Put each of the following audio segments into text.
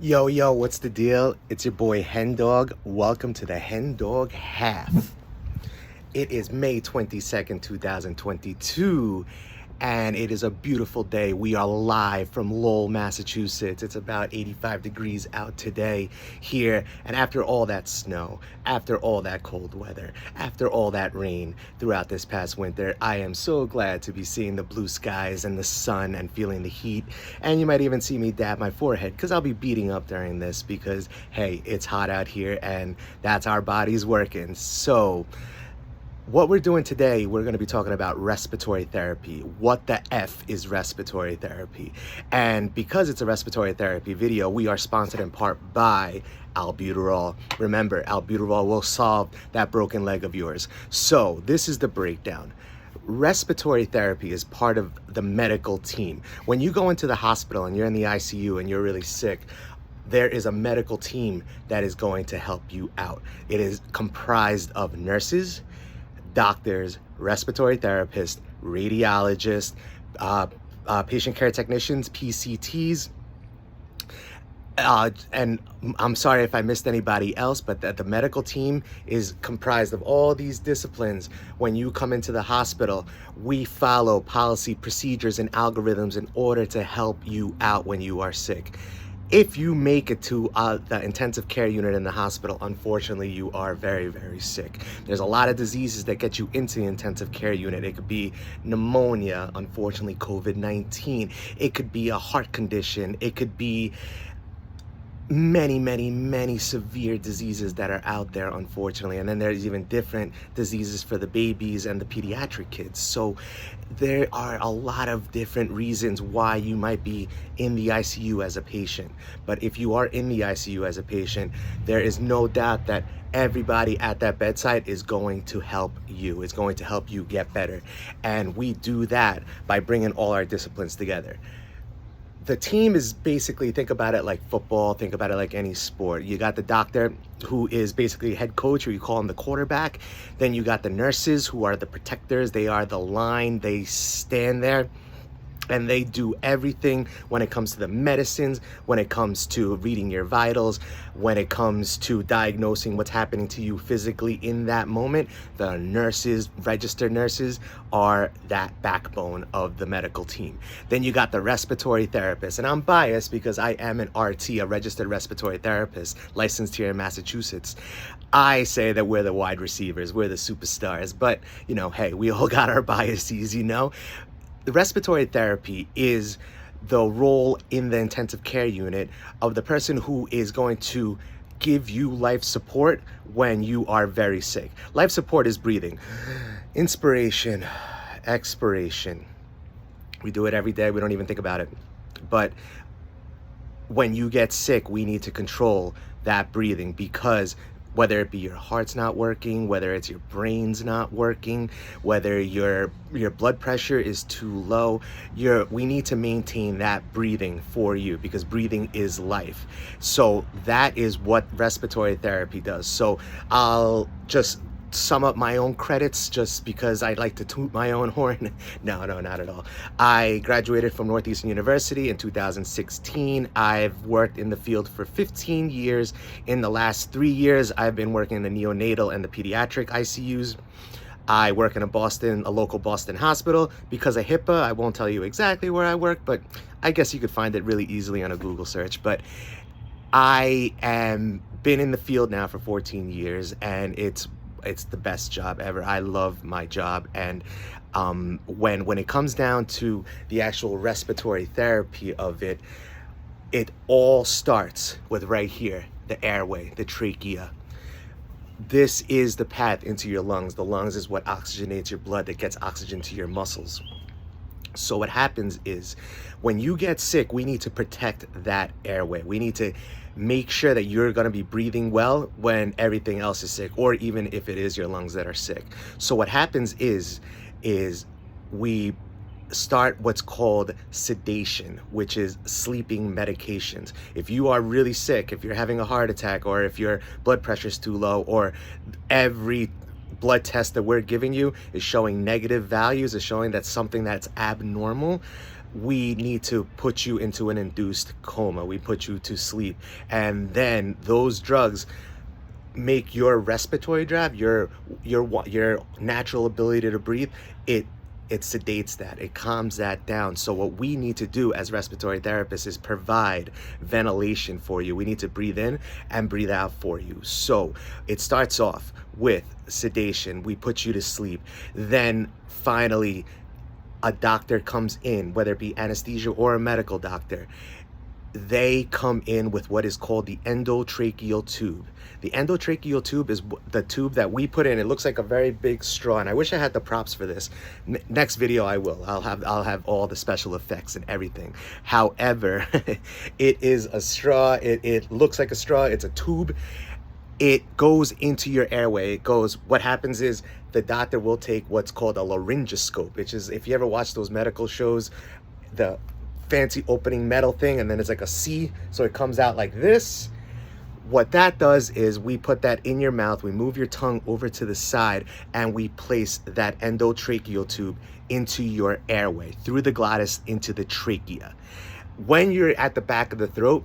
Yo, yo, what's the deal? It's your boy HenDog. Welcome to the HenDog Half. It is May 22nd, 2022, and it is a beautiful day. We are live from Lowell, Massachusetts. It's about 85 degrees out today here, and after all that snow, after all that cold weather, after all that rain throughout this past winter, I am so glad to be seeing the blue skies and the sun and feeling the heat. And you might even see me dab my forehead because I'll be beating up during this because, hey, it's hot out here and that's our bodies working. So what we're doing today, we're going to be talking about respiratory therapy. What the F is respiratory therapy? And because it's a respiratory therapy video, we are sponsored in part by albuterol. Remember, albuterol will solve that broken leg of yours. So this is the breakdown. Respiratory therapy is part of the medical team. When you go into the hospital and you're in the ICU and you're really sick, there is a medical team that is going to help you out. It is comprised of nurses, doctors, respiratory therapists, radiologists, patient care technicians, PCTs, and I'm sorry if I missed anybody else, but the medical team is comprised of all these disciplines. When you come into the hospital, we follow policy, procedures, and algorithms in order to help you out when you are sick. If you make it to the intensive care unit in the hospital, unfortunately, you are very, very sick. There's a lot of diseases that get you into the intensive care unit. It could be pneumonia, unfortunately, COVID-19. It could be a heart condition. It could be many severe diseases that are out there, unfortunately. And then there's even different diseases for the babies and the pediatric kids. So there are a lot of different reasons why you might be in the ICU as a patient. But if you are in the ICU as a patient, there is no doubt that everybody at that bedside is going to help you. It's going to help you get better. And we do that by bringing all our disciplines together. The team is basically, think about it like football, think about it like any sport. You got the doctor, who is basically head coach, or you call him the quarterback. Then you got the nurses, who are the protectors. They are the line. They stand there and they do everything when it comes to the medicines, when it comes to reading your vitals, when it comes to diagnosing what's happening to you physically in that moment. The nurses, registered nurses, are that backbone of the medical team. Then you got the respiratory therapist, and I'm biased because I am an RT, a registered respiratory therapist, licensed here in Massachusetts. I say that we're the wide receivers, we're the superstars, but hey, we all got our biases, The respiratory therapy is the role in the intensive care unit of the person who is going to give you life support when you are very sick. Life support is breathing. Inspiration, expiration. We do it every day. We don't even think about it. But when you get sick, we need to control that breathing, because whether it be your heart's not working, whether it's your brain's not working, whether your blood pressure is too low, we need to maintain that breathing for you, because breathing is life. So that is what respiratory therapy does. So I'll just sum up my own credits just because I like to toot my own horn. No, not at all. I graduated from Northeastern University in 2016. I've worked in the field for 15 years. In the last 3 years, I've been working in the neonatal and the pediatric ICUs. I work in a local Boston hospital. Because of HIPAA, I won't tell you exactly where I work, but I guess you could find it really easily on a Google search. But I am been in the field now for 14 years, and it's the best job ever. I love my job. And when it comes down to the actual respiratory therapy of it, it all starts with right here, the airway, the trachea. This is the path into your lungs. The lungs is what oxygenates your blood, that gets oxygen to your muscles. So what happens is, when you get sick, we need to protect that airway. We need to make sure that you're going to be breathing well when everything else is sick, or even if it is your lungs that are sick. So what happens is we start what's called sedation, which is sleeping medications. If you are really sick, if you're having a heart attack, or if your blood pressure is too low, or every blood test that we're giving you is showing negative values, is showing that something that's abnormal, we need to put you into an induced coma. We put you to sleep. And then those drugs make your respiratory drive, your natural ability to breathe, it sedates that, it calms that down. So what we need to do as respiratory therapists is provide ventilation for you. We need to breathe in and breathe out for you. So it starts off with sedation. We put you to sleep. Then finally, a doctor comes in, whether it be anesthesia or a medical doctor. They come in with what is called the endotracheal tube. The endotracheal tube is the tube that we put in. It looks like a very big straw, and I wish I had the props for this. Next video I will. I'll have all the special effects and everything. However, it is a straw. It looks like a straw. It's a tube. It goes into your airway. What happens is the doctor will take what's called a laryngoscope, which is, if you ever watch those medical shows, the fancy opening metal thing, and then it's like a C, so it comes out like this. What that does is we put that in your mouth, we move your tongue over to the side, and we place that endotracheal tube into your airway, through the glottis into the trachea. When you're at the back of the throat,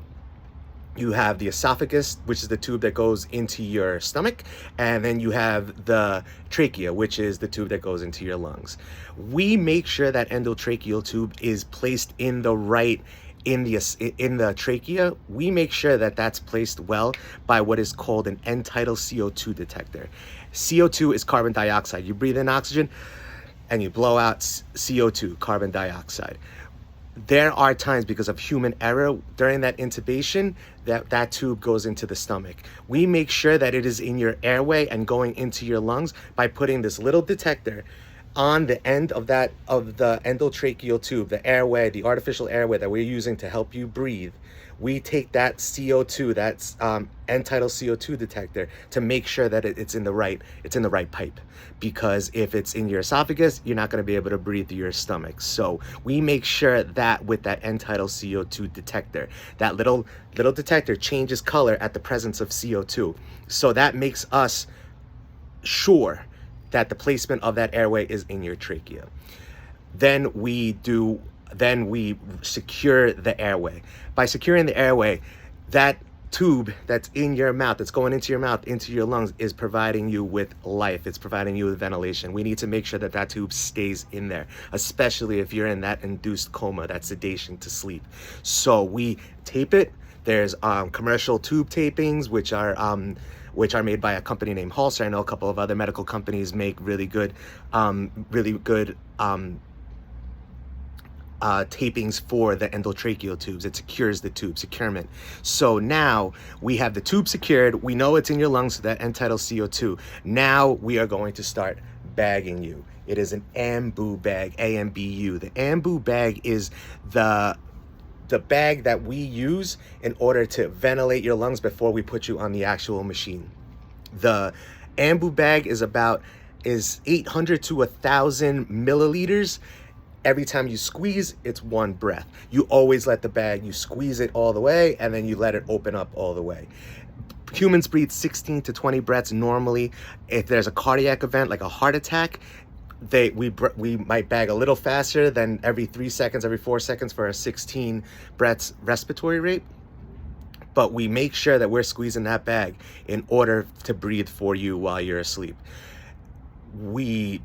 you have the esophagus, which is the tube that goes into your stomach, and then you have the trachea, which is the tube that goes into your lungs. We make sure that endotracheal tube is placed in the right, in the trachea. We make sure that that's placed well by what is called an end-tidal CO2 detector. CO2 is carbon dioxide. You breathe in oxygen and you blow out CO2, carbon dioxide. There are times, because of human error during that intubation, that tube goes into the stomach. We make sure that it is in your airway and going into your lungs by putting this little detector on the end of the endotracheal tube, the airway, the artificial airway that we're using to help you breathe. We take that CO2, that's end-tidal CO2 detector, to make sure that it's in the right pipe. Because if it's in your esophagus, you're not going to be able to breathe through your stomach. So we make sure that with that end-tidal CO2 detector, that little detector changes color at the presence of CO2. So that makes us sure that the placement of that airway is in your trachea. Then we secure the airway. By securing the airway, that tube that's in your mouth, that's going into your mouth, into your lungs, is providing you with life. It's providing you with ventilation. We need to make sure that that tube stays in there, especially if you're in that induced coma, that sedation to sleep. So we tape it. There's commercial tube tapings, which are made by a company named Halser. I know a couple of other medical companies make really good tapings for the endotracheal tubes. It secures the tube, securement. So now we have the tube secured. We know it's in your lungs, so that end-tidal CO2. Now we are going to start bagging you. It is an AMBU bag, AMBU. The AMBU bag is the bag that we use in order to ventilate your lungs before we put you on the actual machine. The AMBU bag is 800 to 1,000 milliliters. Every time you squeeze, it's one breath. You always let the bag, you squeeze it all the way, and then you let it open up all the way. Humans breathe 16 to 20 breaths normally. If there's a cardiac event, like a heart attack, we might bag a little faster than every 3 seconds, every 4 seconds for a 16 breaths respiratory rate. But we make sure that we're squeezing that bag in order to breathe for you while you're asleep. We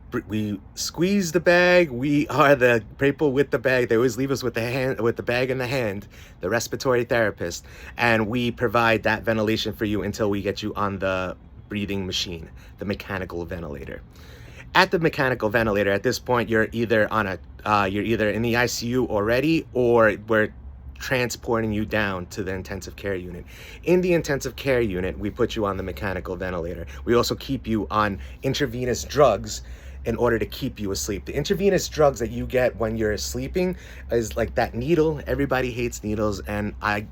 squeeze the bag. We are the people with the bag. They always leave us with the bag in the hand, the respiratory therapist, and we provide that ventilation for you until we get you on the breathing machine, the mechanical ventilator. At the mechanical ventilator, at this point, you're either in the ICU already, or we're transporting you down to the intensive care unit. In the intensive care unit, we put you on the mechanical ventilator. We also keep you on intravenous drugs in order to keep you asleep. The intravenous drugs that you get when you're sleeping is like that needle. Everybody hates needles, and I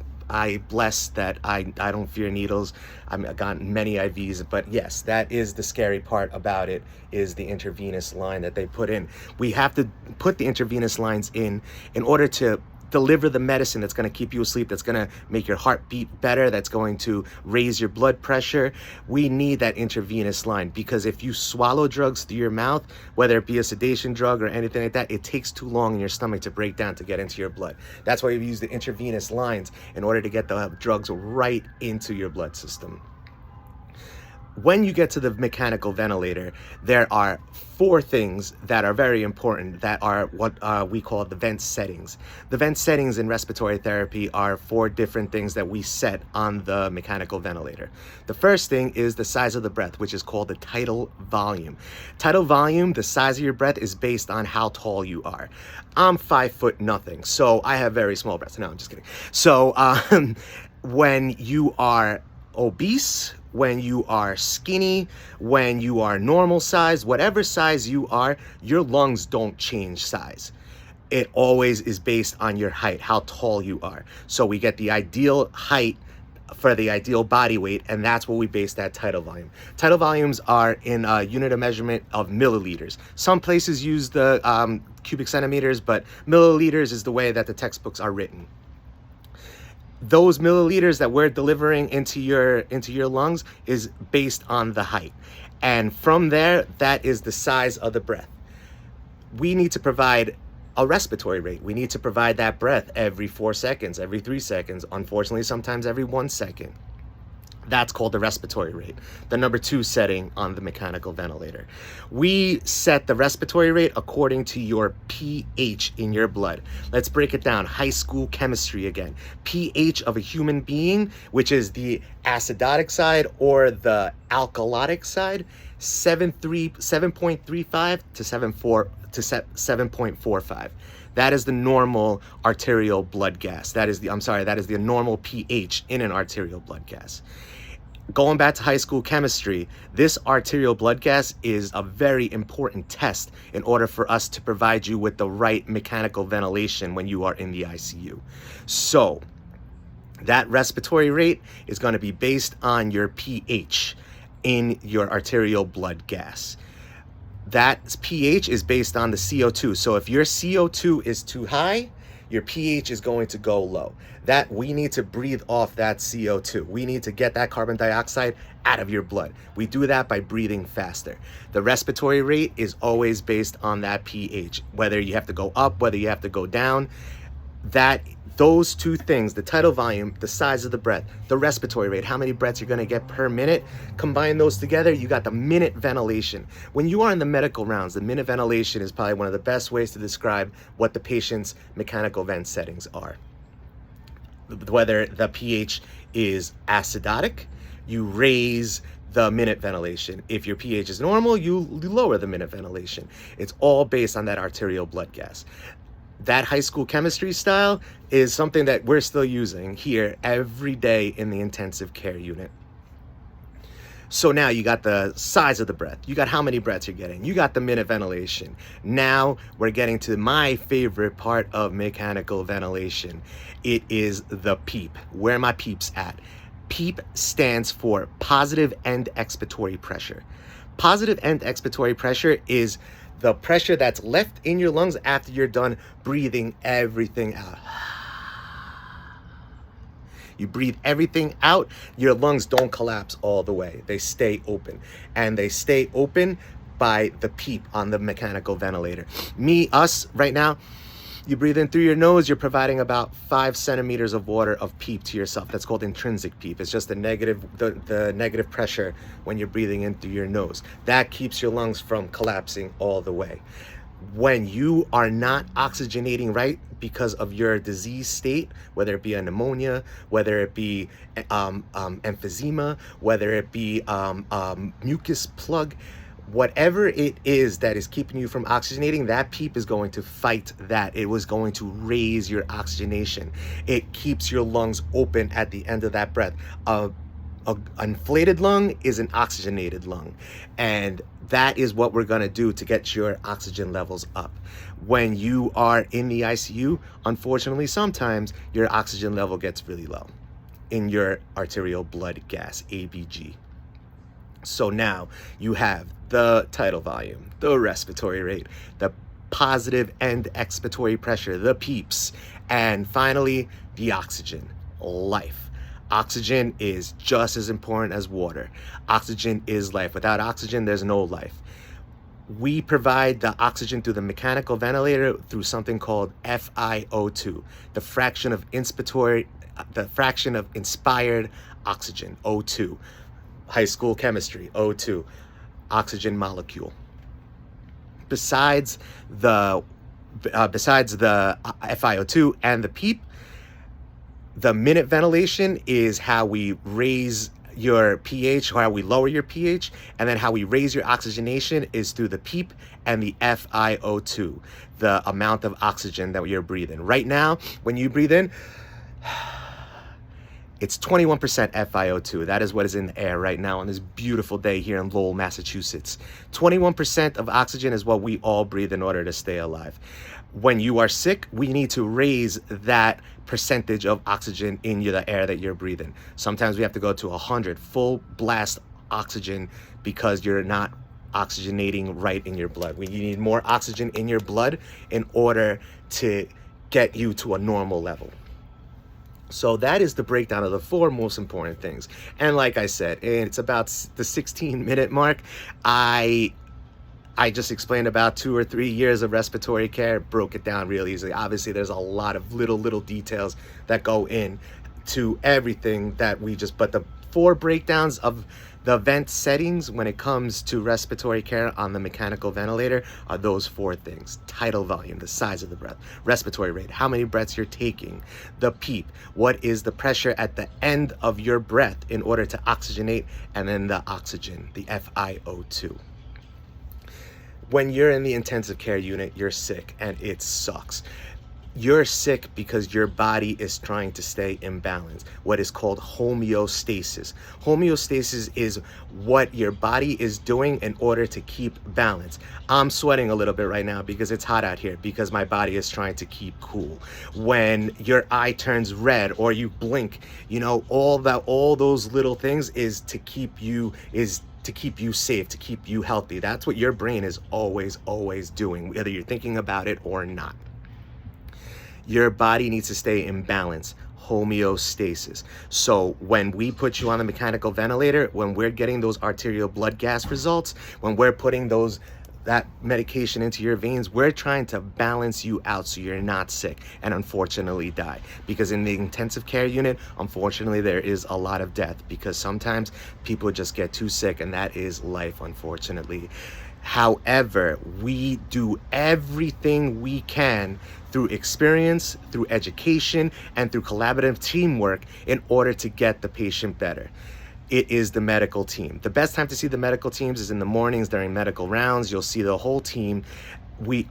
bless that I don't fear needles. I've gotten many IVs, but yes, that is the scary part about it, is the intravenous line that they put in. We have to put the intravenous lines in order to deliver the medicine that's going to keep you asleep, that's going to make your heart beat better, that's going to raise your blood pressure. We need that intravenous line, because if you swallow drugs through your mouth, whether it be a sedation drug or anything like that, it takes too long in your stomach to break down to get into your blood. That's why we use the intravenous lines in order to get the drugs right into your blood system. When you get to the mechanical ventilator, there are 4 things that are very important that are what we call the vent settings. The vent settings in respiratory therapy are 4 different things that we set on the mechanical ventilator. The first thing is the size of the breath, which is called the tidal volume. Tidal volume, the size of your breath, is based on how tall you are. I'm 5 foot nothing, so I have very small breaths. No, I'm just kidding. So when you are obese, when you are skinny, when you are normal size, whatever size you are, your lungs don't change size. It always is based on your height, how tall you are. So we get the ideal height for the ideal body weight, and that's what we base that tidal volume. Tidal volumes are in a unit of measurement of milliliters. Some places use the cubic centimeters, but milliliters is the way that the textbooks are written. Those milliliters that we're delivering into your lungs is based on the height. And from there, that is the size of the breath. We need to provide a respiratory rate. We need to provide that breath every 4 seconds, every 3 seconds, unfortunately, sometimes every 1 second. That's called the respiratory rate, the number 2 setting on the mechanical ventilator. We set the respiratory rate according to your pH in your blood. Let's break it down. High school chemistry again. pH of a human being, which is the acidotic side or the alkalotic side, 7.35 to 7.45. That is the normal arterial blood gas. That is the normal pH in an arterial blood gas. Going back to high school chemistry, this arterial blood gas is a very important test in order for us to provide you with the right mechanical ventilation when you are in the ICU. So that respiratory rate is going to be based on your pH in your arterial blood gas. That pH is based on the CO2. So if your CO2 is too high, your pH is going to go low. That we need to breathe off that CO2. We need to get that carbon dioxide out of your blood. We do that by breathing faster. The respiratory rate is always based on that pH. Whether you have to go up, whether you have to go down, those 2 things, the tidal volume, the size of the breath, the respiratory rate, how many breaths you're going to get per minute, combine those together, you got the minute ventilation. When you are in the medical rounds, the minute ventilation is probably one of the best ways to describe what the patient's mechanical vent settings are. Whether the pH is acidotic, you raise the minute ventilation. If your pH is normal, you lower the minute ventilation. It's all based on that arterial blood gas. That high school chemistry style is something that we're still using here every day in the intensive care unit. So now you got the size of the breath. You got how many breaths you're getting. You got the minute ventilation. Now we're getting to my favorite part of mechanical ventilation. It is the PEEP. Where are my PEEPs at? PEEP stands for positive end expiratory pressure. Positive end expiratory pressure is the pressure that's left in your lungs after you're done breathing everything out. You breathe everything out, your lungs don't collapse all the way. They stay open. And they stay open by the PEEP on the mechanical ventilator. Us, right now, you breathe in through your nose, you're providing about 5 centimeters of water of PEEP to yourself. That's called intrinsic PEEP. It's just the negative pressure when you're breathing in through your nose. That keeps your lungs from collapsing all the way. When you are not oxygenating right because of your disease state, whether it be a pneumonia, whether it be emphysema, whether it be mucus plug, whatever it is that is keeping you from oxygenating, that PEEP is going to fight that. It was going to raise your oxygenation. It keeps your lungs open at the end of that breath. An inflated lung is an oxygenated lung. And that is what we're going to do to get your oxygen levels up. When you are in the ICU, unfortunately, sometimes your oxygen level gets really low in your arterial blood gas, ABG. So now you have the tidal volume, the respiratory rate, the positive end expiratory pressure, the PEEPs. And finally, the oxygen, life. Oxygen is just as important as water. Oxygen is life. Without oxygen, there's no life. We provide the oxygen through the mechanical ventilator through something called FiO2, the fraction of inspired oxygen, O2. High school chemistry, O2, oxygen molecule. Besides the FiO2 and the PEEP, the minute ventilation is how we raise your pH, or how we lower your pH, and then how we raise your oxygenation is through the PEEP and the FiO2, the amount of oxygen that you're breathing. Right now, when you breathe in, it's 21% FiO2. That is what is in the air right now on this beautiful day here in Lowell, Massachusetts. 21% of oxygen is what we all breathe in order to stay alive. When you are sick, we need to raise that percentage of oxygen in the air that you're breathing. Sometimes we have to go to 100 full blast oxygen because you're not oxygenating right in your blood. You need more oxygen in your blood in order to get you to a normal level. So that is the breakdown of the 4 most important things. And like I said, it's about the 16-minute mark. I just explained about 2 or 3 years of respiratory care, broke it down real easily. Obviously, there's a lot of little details that go in to everything that we just, but the 4 breakdowns of the vent settings when it comes to respiratory care on the mechanical ventilator are those 4 things: tidal volume, the size of the breath; respiratory rate, how many breaths you're taking; the PEEP, what is the pressure at the end of your breath in order to oxygenate; and then the oxygen, the FiO2. When you're in the intensive care unit, you're sick and it sucks. You're sick because your body is trying to stay in balance, what is called homeostasis. Homeostasis is what your body is doing in order to keep balance. I'm sweating a little bit right now because it's hot out here, because my body is trying to keep cool. When your eye turns red or you blink, all those little things is to keep you safe, to keep you healthy. That's what your brain is always doing, whether you're thinking about it or not. Your body needs to stay in balance, homeostasis. So when we put you on the mechanical ventilator, when we're getting those arterial blood gas results, when we're putting that medication into your veins, we're trying to balance you out so you're not sick and unfortunately die. Because in the intensive care unit, unfortunately, there is a lot of death, because sometimes people just get too sick, and that is life, unfortunately. However, we do everything we can through experience, through education, and through collaborative teamwork in order to get the patient better. It is the medical team. The best time to see the medical teams is in the mornings during medical rounds. You'll see the whole team.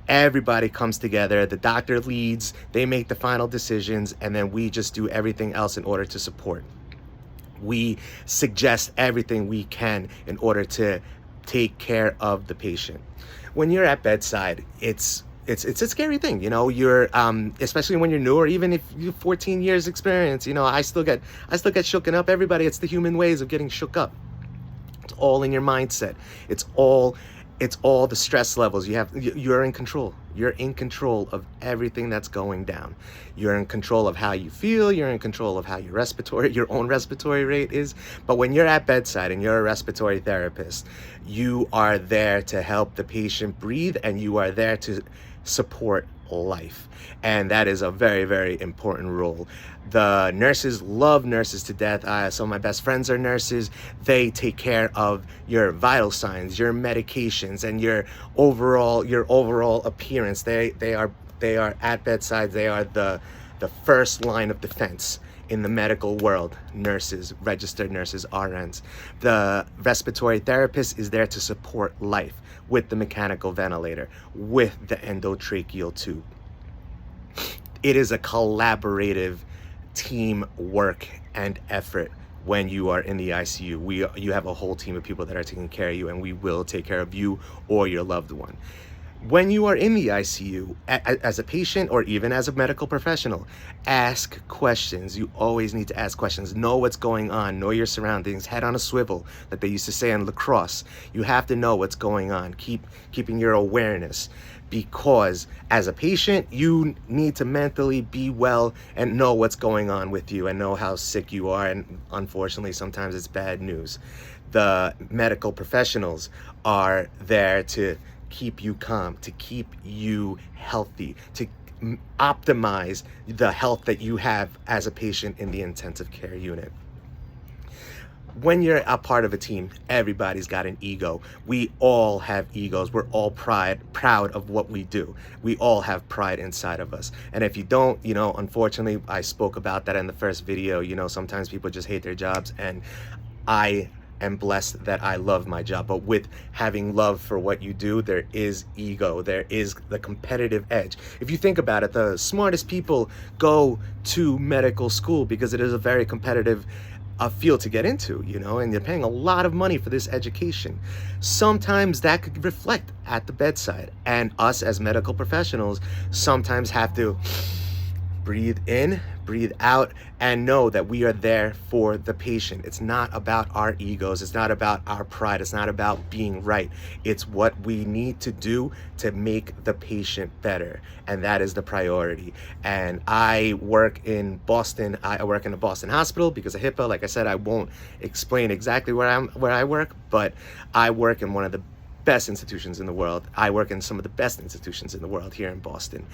Everybody comes together. The doctor leads, they make the final decisions, and then we just do everything else in order to support. We suggest everything we can in order to take care of the patient. When you're at bedside, it's a scary thing, you're especially when you're new, or even if you have 14 years experience, I still get shooken up. Everybody, it's the human ways of getting shook up. It's all in your mindset. It's all the stress levels you have. You're in control. You're in control of everything that's going down. You're in control of how you feel. You're in control of how your own respiratory rate is. But when you're at bedside and you're a respiratory therapist, you are there to help the patient breathe, and you are there to support life. And that is a very, very important role. The nurses love nurses to death. Some of my best friends are nurses. They take care of your vital signs, your medications, and your overall appearance. They are at bedside. They are the first line of defense in the medical world. Nurses, registered nurses, RNs. The respiratory therapist is there to support life with the mechanical ventilator, with the endotracheal tube. It is a collaborative team work and effort when you are in the ICU. You have a whole team of people that are taking care of you, and we will take care of you or your loved one. When you are in the ICU, as a patient or even as a medical professional, ask questions. You always need to ask questions. Know what's going on. Know your surroundings. Head on a swivel, that they used to say on lacrosse. You have to know what's going on. Keeping your awareness, because as a patient, you need to mentally be well and know what's going on with you and know how sick you are. And unfortunately, sometimes it's bad news. The medical professionals are there to keep you calm, to keep you healthy, to optimize the health that you have as a patient in the intensive care unit. When you're a part of a team, everybody's got an ego. We all have egos. We're all proud of what we do. We all have pride inside of us. And if you don't, unfortunately, I spoke about that in the first video. Sometimes people just hate their jobs, and I am blessed that I love my job. But with having love for what you do, there is ego. There is the competitive edge. If you think about it, the smartest people go to medical school because it is a very competitive field to get into, and you're paying a lot of money for this education. Sometimes that could reflect at the bedside, and us as medical professionals sometimes have to breathe in, breathe out, and know that we are there for the patient. It's not about our egos. It's not about our pride. It's not about being right. It's what we need to do to make the patient better. And that is the priority. And I work in Boston. I work in a Boston hospital because of HIPAA. Like I said, I won't explain exactly where I work, but I work in one of the best institutions in the world. I work in some of the best institutions in the world here in Boston.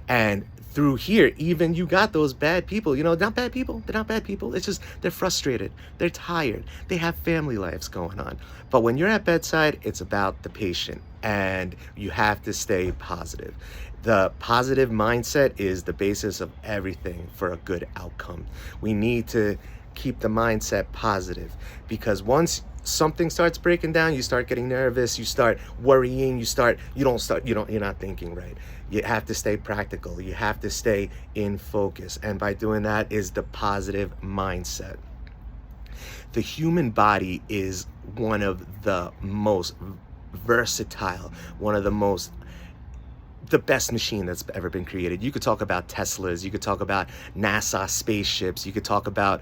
And through here, even you got those bad people, not bad people. They're not bad people. It's just they're frustrated. They're tired. They have family lives going on. But when you're at bedside, it's about the patient, and you have to stay positive. The positive mindset is the basis of everything for a good outcome. We need to keep the mindset positive, because once something starts breaking down, you start getting nervous, you start worrying, you're not thinking right. You have to stay practical. You have to stay in focus. And by doing that is the positive mindset. The human body is one of the most versatile, one of the best machine that's ever been created. You could talk about Teslas, you could talk about NASA spaceships, you could talk about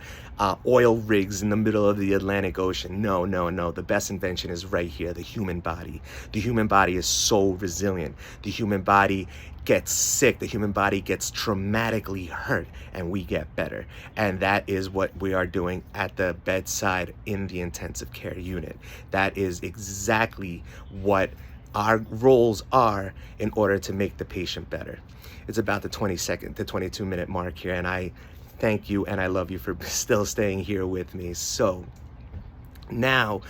oil rigs in the middle of the Atlantic Ocean. No. The best invention is right here, the human body. The human body is so resilient. The human body gets sick. The human body gets traumatically hurt, and we get better. And that is what we are doing at the bedside in the intensive care unit. That is exactly what our roles are in order to make the patient better. It's about the 22-minute mark here, and I thank you and I love you for still staying here with me. So now,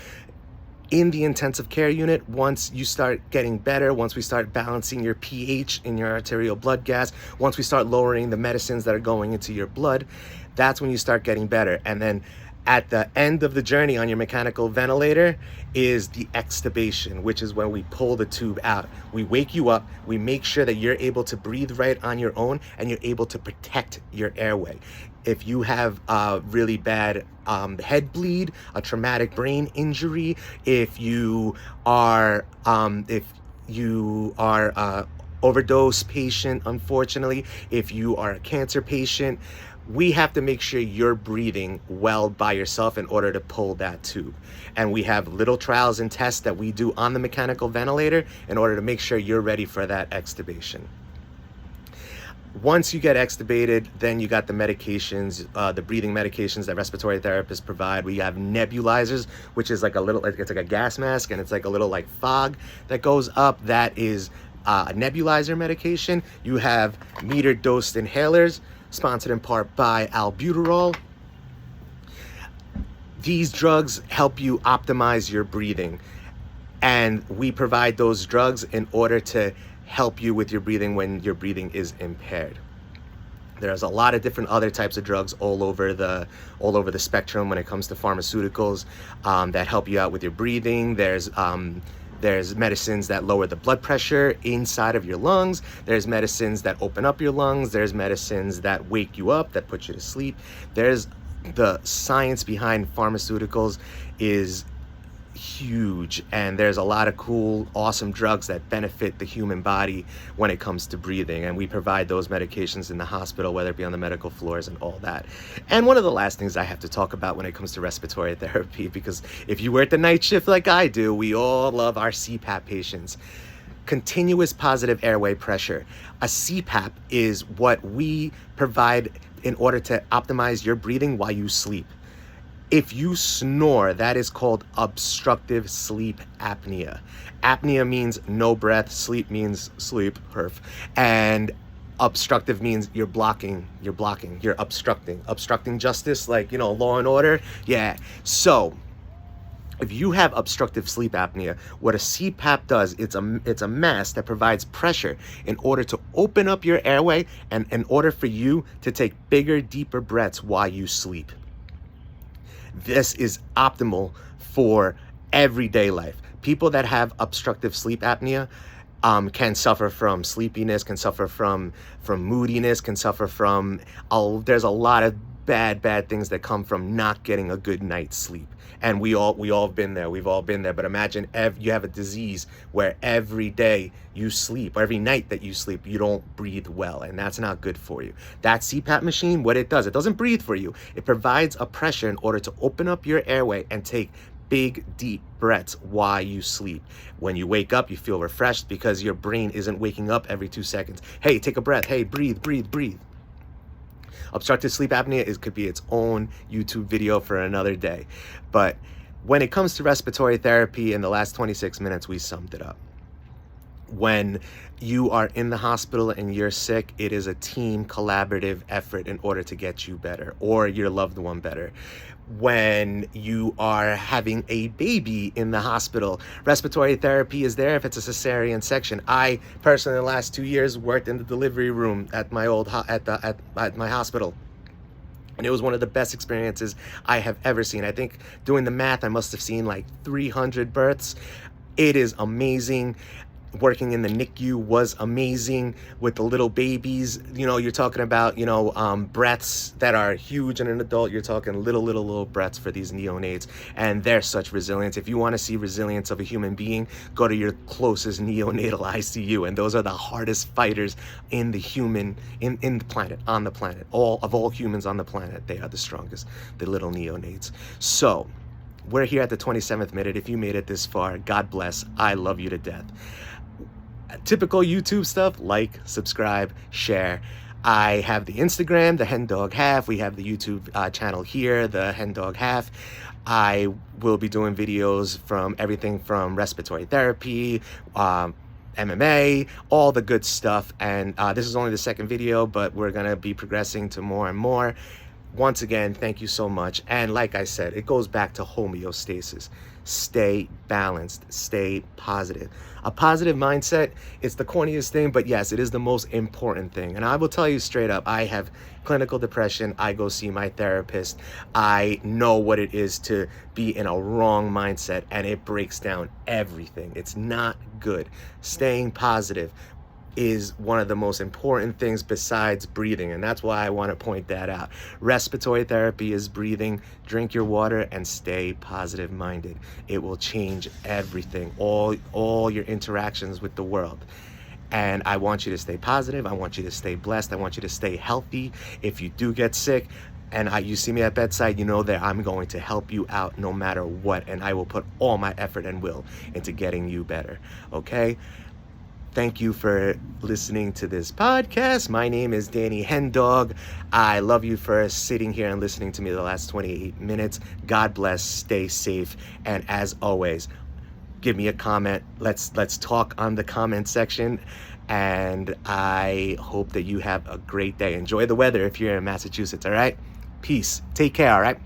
in the intensive care unit, once you start getting better, once we start balancing your pH in your arterial blood gas, once we start lowering the medicines that are going into your blood, that's when you start getting better. And then at the end of the journey on your mechanical ventilator is the extubation, which is when we pull the tube out. We wake you up, we make sure that you're able to breathe right on your own, and you're able to protect your airway. If you have a really bad head bleed, a traumatic brain injury, if you are overdose patient, unfortunately, if you are a cancer patient, we have to make sure you're breathing well by yourself in order to pull that tube. And we have little trials and tests that we do on the mechanical ventilator in order to make sure you're ready for that extubation. Once you get extubated, then you got the medications, the breathing medications that respiratory therapists provide. We have nebulizers, which is it's like a gas mask, and it's like a little fog that goes up. That is a nebulizer medication. You have metered dosed inhalers, sponsored in part by albuterol. These drugs help you optimize your breathing, and we provide those drugs in order to help you with your breathing when your breathing is impaired. There's a lot of different other types of drugs all over the spectrum when it comes to pharmaceuticals that help you out with your breathing. There's medicines that lower the blood pressure inside of your lungs. There's medicines that open up your lungs. There's medicines that wake you up, that put you to sleep. The science behind pharmaceuticals is huge, and there's a lot of cool, awesome drugs that benefit the human body when it comes to breathing, and we provide those medications in the hospital, whether it be on the medical floors and all that. And one of the last things I have to talk about when it comes to respiratory therapy, because if you work the night shift like I do, we all love our CPAP patients. Continuous positive airway pressure. A CPAP is what we provide in order to optimize your breathing while you sleep. If you snore, that is called obstructive sleep apnea. Apnea means no breath, sleep means sleep, perf. And obstructive means you're obstructing justice, like, Law and Order. Yeah. So if you have obstructive sleep apnea, what a CPAP does, it's a mask that provides pressure in order to open up your airway and in order for you to take bigger, deeper breaths while you sleep. This is optimal for everyday life. People that have obstructive sleep apnea can suffer from sleepiness, can suffer from moodiness, can suffer from, there's a lot of bad things that come from not getting a good night's sleep. And we all have been there. We've all been there. But imagine you have a disease where every day you sleep, or every night that you sleep, you don't breathe well, and that's not good for you. That CPAP machine, what it does, it doesn't breathe for you. It provides a pressure in order to open up your airway and take big, deep breaths while you sleep. When you wake up, you feel refreshed because your brain isn't waking up every 2 seconds. Hey, take a breath. Hey, breathe. Obstructive sleep apnea could be its own YouTube video for another day. But when it comes to respiratory therapy, in the last 26 minutes, we summed it up. When you are in the hospital and you're sick, it is a team collaborative effort in order to get you better or your loved one better. When you are having a baby in the hospital, respiratory therapy is there if it's a cesarean section. I personally, in the last 2 years, worked in the delivery room at my at my hospital. And it was one of the best experiences I have ever seen. I think, doing the math, I must have seen like 300 births. It is amazing. Working in the NICU was amazing with the little babies. You're talking about, breaths that are huge in an adult. You're talking little breaths for these neonates, and they're such resilience. If you want to see resilience of a human being, go to your closest neonatal ICU, and those are the hardest fighters in the planet, on the planet. All humans on the planet, they are the strongest, the little neonates. So we're here at the 27th minute. If you made it this far, God bless. I love you to death. Typical YouTube stuff: like, subscribe, share. I have the Instagram, the HenDog Half. We have the YouTube channel here, the HenDog Half. I will be doing videos from everything from respiratory therapy, MMA, all the good stuff. And this is only the second video, but we're going to be progressing to more and more. Once again, thank you so much. And like I said, it goes back to homeostasis. Stay balanced, stay positive. A positive mindset, it's the corniest thing, but yes, it is the most important thing. And I will tell you straight up, I have clinical depression. I go see my therapist. I know what it is to be in a wrong mindset, and it breaks down everything. It's not good. Staying positive is one of the most important things besides breathing, and that's why I want to point that out. Respiratory therapy is breathing. Drink your water and stay positive minded. It will change everything, all your interactions with the world. And I want you to stay positive. I want you to stay blessed. I want you to stay healthy. If you do get sick and you see me at bedside, you know that I'm going to help you out no matter what, and I will put all my effort and will into getting you better. Okay? Thank you for listening to this podcast. My name is Danny HenDog. I love you for sitting here and listening to me the last 28 minutes. God bless. Stay safe. And as always, give me a comment. Let's talk on the comment section. And I hope that you have a great day. Enjoy the weather if you're in Massachusetts, all right? Peace. Take care, all right?